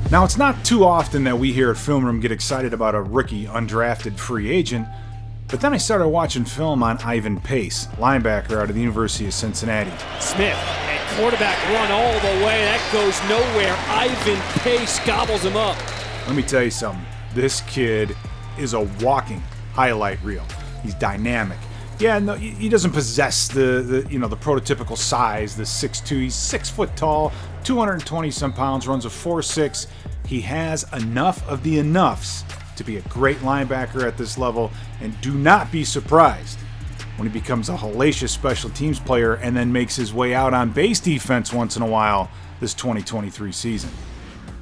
Now, it's not too often that we here at Film Room get excited about a rookie undrafted free agent, but then I started watching film on Ivan Pace, linebacker out of the University of Cincinnati. Smith, and quarterback run all the way. That goes nowhere. Ivan Pace gobbles him up. Let me tell you something. This kid is a walking highlight reel. He's dynamic. Yeah, no, he doesn't possess the prototypical size, the 6'2". He's 6 foot tall, 220 some pounds, runs a 4.6. He has enough of the enoughs to be a great linebacker at this level, and do not be surprised when he becomes a hellacious special teams player and then makes his way out on base defense once in a while this 2023 season.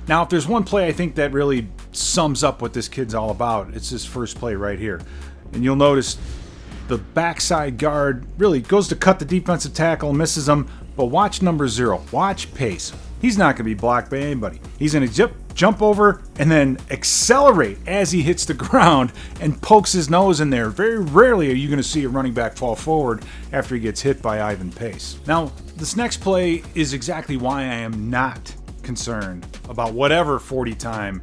Now, if there's one play I think that really sums up what this kid's all about, it's this first play right here. And you'll notice the backside guard really goes to cut the defensive tackle, misses him, but watch number 0. Watch Pace. He's not going to be blocked by anybody. He's going to jump over and then accelerate as he hits the ground and pokes his nose in there. Very rarely are you going to see a running back fall forward after he gets hit by Ivan Pace. Now, this next play is exactly why I am not concerned about whatever 40 time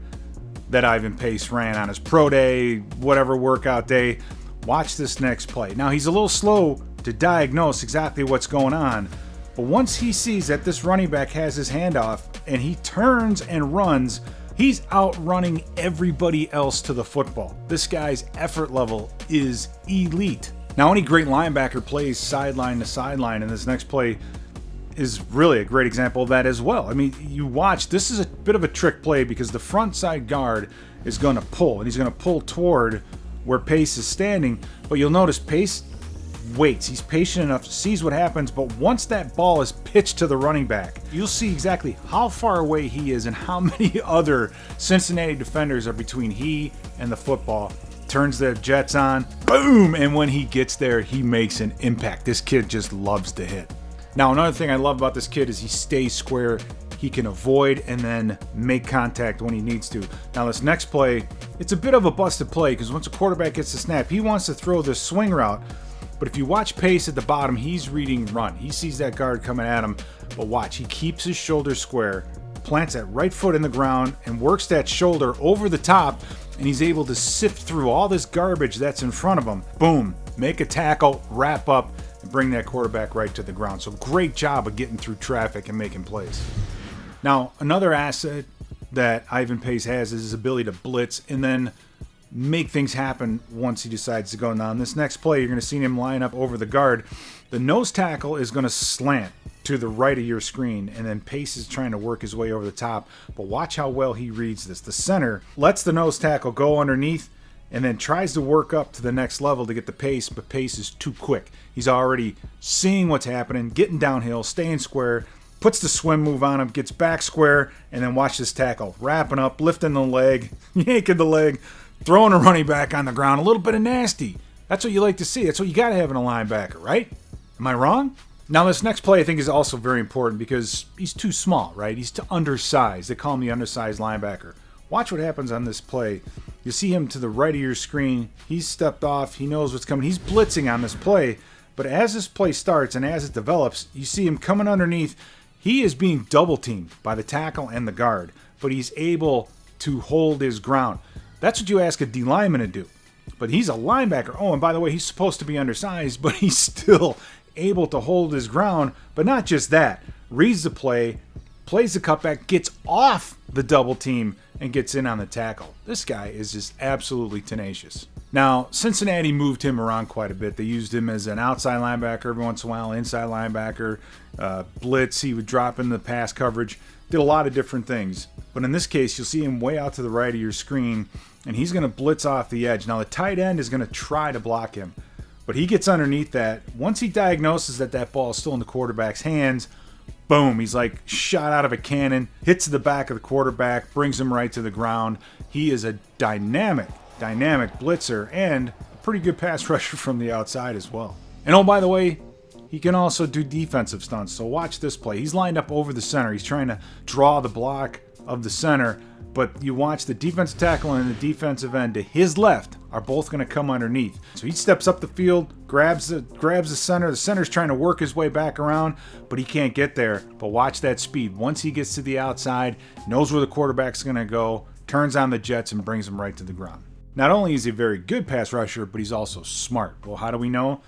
that Ivan Pace ran on his pro day, whatever workout day. Watch this next play. Now, he's a little slow to diagnose exactly what's going on, but once he sees that this running back has his hand off and he turns and runs, he's outrunning everybody else to the football. This guy's effort level is elite. Now, any great linebacker plays sideline to sideline, and this next play is really a great example of that as well. I mean, you watch, this is a bit of a trick play because the front side guard is going to pull, and he's going to pull toward where Pace is standing, but you'll notice Pace waits. He's patient enough, sees what happens, but once that ball is pitched to the running back, you'll see exactly how far away he is and how many other Cincinnati defenders are between he and the football. Turns the jets on, boom, and when he gets there, he makes an impact. This kid just loves to hit. Now, another thing I love about this kid is he stays square. He can avoid and then make contact when he needs to. Now, this next play, it's a bit of a busted play because once a quarterback gets the snap, he wants to throw this swing route. But if you watch Pace at the bottom, he's reading run. He sees that guard coming at him. But watch, he keeps his shoulder square, plants that right foot in the ground, and works that shoulder over the top, and he's able to sift through all this garbage that's in front of him. Boom, make a tackle, wrap up, and bring that quarterback right to the ground. So great job of getting through traffic and making plays. Now, another asset that Ivan Pace has is his ability to blitz and then make things happen once he decides to go. Now, in this next play, you're going to see him line up over the guard. The nose tackle is going to slant to the right of your screen, and then Pace is trying to work his way over the top. But watch how well he reads this. The center lets the nose tackle go underneath and then tries to work up to the next level to get the Pace, but Pace is too quick. He's already seeing what's happening, getting downhill, staying square, puts the swim move on him, gets back square, and then watch this tackle. Wrapping up, lifting the leg, yanking the leg, throwing a running back on the ground. A little bit of nasty. That's what you like to see. That's what you got to have in a linebacker, right? Am I wrong? Now, this next play I think is also very important because he's too small, right? He's too undersized. They call him the undersized linebacker. Watch what happens on this play. You see him to the right of your screen. He's stepped off. He knows what's coming. He's blitzing on this play. But as this play starts and as it develops, you see him coming underneath. He is being double teamed by the tackle and the guard, but he's able to hold his ground. That's what you ask a D lineman to do. But he's a linebacker. Oh, and by the way, he's supposed to be undersized, but he's still able to hold his ground. But not just that. Reads the play, plays the cutback, gets off the double team, and gets in on the tackle. This guy is just absolutely tenacious. Now, Cincinnati moved him around quite a bit. They used him as an outside linebacker every once in a while, inside linebacker, blitz. He would drop in the pass coverage. Did a lot of different things. But in this case, you'll see him way out to the right of your screen, and he's going to blitz off the edge. Now, the tight end is going to try to block him, but he gets underneath that. Once he diagnoses that that ball is still in the quarterback's hands, boom, he's like shot out of a cannon, hits the back of the quarterback, brings him right to the ground. He is a dynamic blitzer and a pretty good pass rusher from the outside as well. And oh, by the way, he can also do defensive stunts. So watch this play. He's lined up over the center. He's trying to draw the block of the center, but you watch the defensive tackle and the defensive end to his left are both going to come underneath. So he steps up the field, grabs the center. The center's trying to work his way back around, but he can't get there. But watch that speed. Once he gets to the outside, knows where the quarterback's going to go, turns on the jets and brings him right to the ground. Not only is he a very good pass rusher, but he's also smart. Well, how do we know?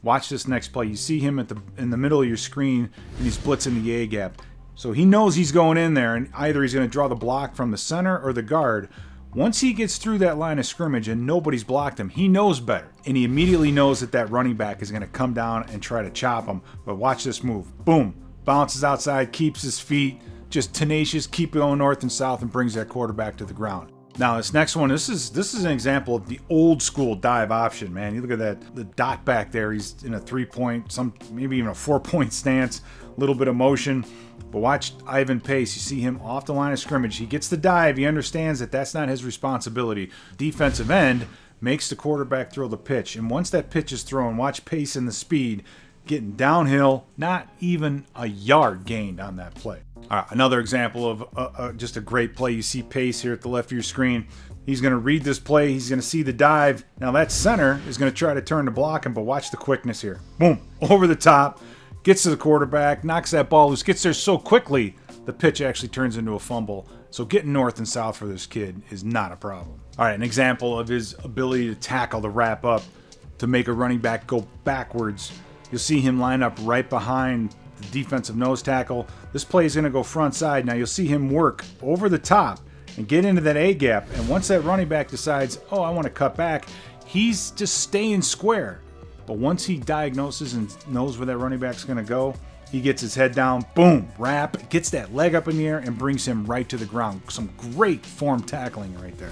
Watch this next play. You see him in the middle of your screen, and he's blitzing the A-gap. So he knows he's going in there, and either he's going to draw the block from the center or the guard. Once he gets through that line of scrimmage and nobody's blocked him, he knows better. And he immediately knows that running back is going to come down and try to chop him. But watch this move. Boom. Bounces outside, keeps his feet, just tenacious, keep going north and south, and brings that quarterback to the ground. Now this next one, this is an example of the old school dive option, man. You look at that, the dot back there. He's in a 3-point, maybe even a 4-point stance, a little bit of motion. But watch Ivan Pace. You see him off the line of scrimmage. He gets the dive. He understands that that's not his responsibility. Defensive end makes the quarterback throw the pitch. And once that pitch is thrown, watch Pace and the speed getting downhill, not even a yard gained on that play. All right, another example of just a great play. You see Pace here at the left of your screen. He's going to read this play. He's going to see the dive. Now that center is going to try to turn to block him, but watch the quickness here. Boom, over the top. Gets to the quarterback, knocks that ball loose, gets there so quickly, the pitch actually turns into a fumble. So getting north and south for this kid is not a problem. All right, an example of his ability to tackle, to wrap up, to make a running back go backwards. You'll see him line up right behind the defensive nose tackle. This play is going to go front side. Now you'll see him work over the top and get into that A-gap. And once that running back decides, oh, I want to cut back, he's just staying square. But once he diagnoses and knows where that running back's going to go, he gets his head down, boom, wrap, gets that leg up in the air, and brings him right to the ground. Some great form tackling right there.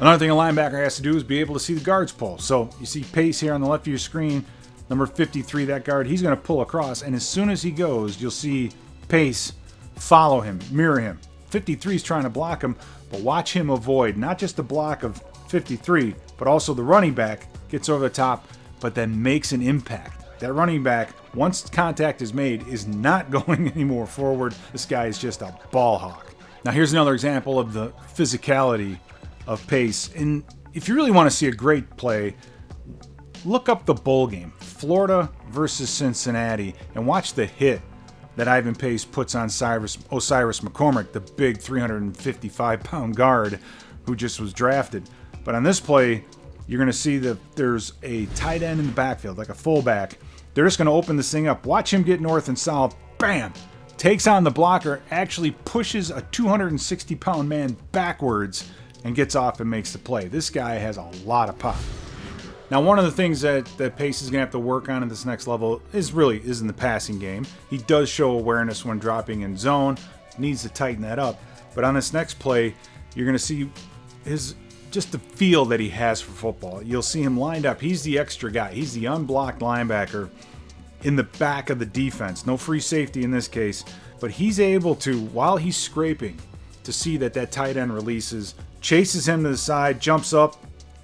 Another thing a linebacker has to do is be able to see the guards pull. So you see Pace here on the left of your screen, number 53, that guard, he's going to pull across. And as soon as he goes, you'll see Pace follow him, mirror him. 53 is trying to block him, but watch him avoid not just the block of 53, but also the running back gets over the top, but then makes an impact. That running back, once contact is made, is not going any more forward. This guy is just a ball hawk. Now here's another example of the physicality of Pace. And if you really want to see a great play, look up the bowl game, Florida versus Cincinnati, and watch the hit that Ivan Pace puts on Osiris McCormick, the big 355-pound guard who just was drafted. But on this play, you're going to see that there's a tight end in the backfield, like a fullback. They're just going to open this thing up. Watch him get north and south. Bam! Takes on the blocker, actually pushes a 260-pound man backwards and gets off and makes the play. This guy has a lot of pop. Now, one of the things that Pace is going to have to work on at this next level is in the passing game. He does show awareness when dropping in zone. Needs to tighten that up. But on this next play, you're going to see just the feel that he has for football. You'll see him lined up. He's the extra guy. He's the unblocked linebacker in the back of the defense. No free safety in this case. But he's able to, while he's scraping, to see that tight end releases, chases him to the side, jumps up,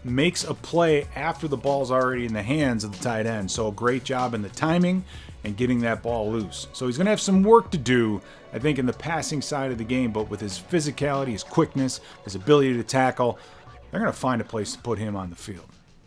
makes a play after the ball's already in the hands of the tight end. So a great job in the timing and getting that ball loose. So he's going to have some work to do, I think, in the passing side of the game, but with his physicality, his quickness, his ability to tackle, they're going to find a place to put him on the field.